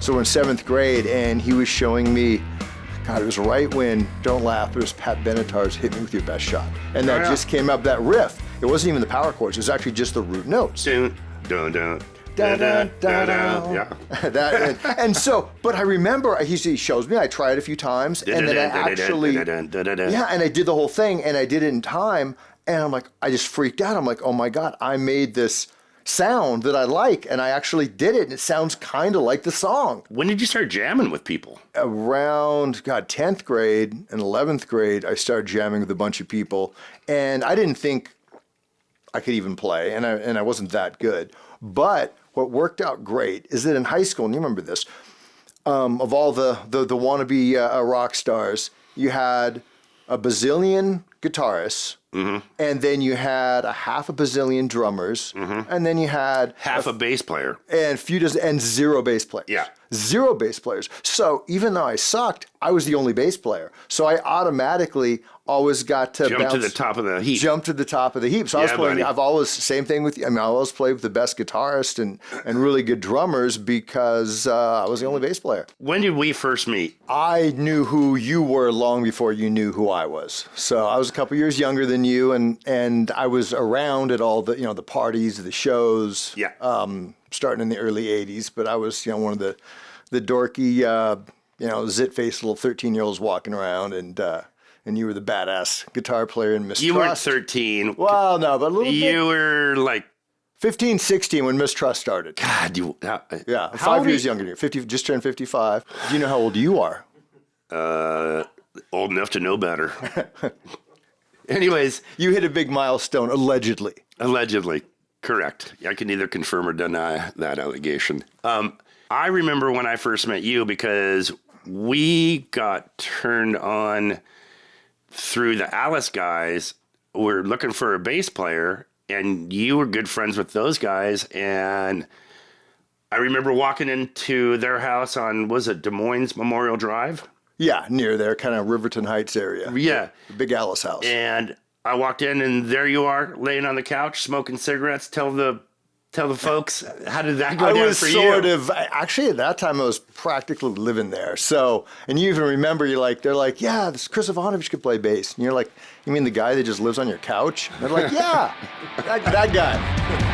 So we're in 7th grade, and he was showing me, God, it was right when, don't laugh, it was Pat Benatar's Hit Me With Your Best Shot. And that just came up, that riff. It wasn't even the power chords, it was actually just the root notes. Dun, dun, dun. Da, da, da, da. Yeah. and so, but I remember he shows me, I tried it a few times, and then I actually, yeah, and I did the whole thing, and I did it in time, and I'm like, I just freaked out. I'm like, oh my God, I made this sound that I like, and I actually did it, and it sounds kind of like the song. When did you start jamming with people? Around, 10th grade and 11th grade, I started jamming with a bunch of people, and I didn't think I could even play, and I wasn't that good. But what worked out great is that in high school, and you remember this, of all the wannabe rock stars, you had a bazillion guitarists, and then you had a half a bazillion drummers, and then you had half a bass player and and 0 bass players. Yeah. 0 bass players. So even though I sucked, I was the only bass player. So I automatically always got to jump to the top of the heap. Jump to the top of the heap. So I was playing, buddy. I've always, same thing with you. I mean, I always played with the best guitarist and really good drummers because I was the only bass player. When did we first meet? I knew who you were long before you knew who I was. So I was a couple years younger than you, and I was around at all the, the parties, the shows. Yeah. Starting in the early 80s, but I was, one of the dorky, zit-faced little 13-year-olds walking around, and you were the badass guitar player in Mistrust. You weren't 13. Well, no, but a little bit. You were like 15, 16 when Mistrust started. God, yeah, 5 years younger than you. 50, just turned 55. Do you know how old you are? Old enough to know better. Anyways. You hit a big milestone, allegedly. Allegedly. Correct. I can neither confirm or deny that allegation. I remember when I first met you because we got turned on through the Alice guys. We're looking for a bass player, and you were good friends with those guys. And I remember walking into their house on, was it Des Moines Memorial Drive? Yeah, near there, kind of Riverton Heights area. Yeah. The Big Alice house. And I walked in, and there you are, laying on the couch, smoking cigarettes. Tell the folks, how did that go down for you? Actually, at that time, I was practically living there. So, and you even remember, they're like, yeah, this Chris Ivanovich could play bass. And you're like, you mean the guy that just lives on your couch? And they're like, yeah, that guy.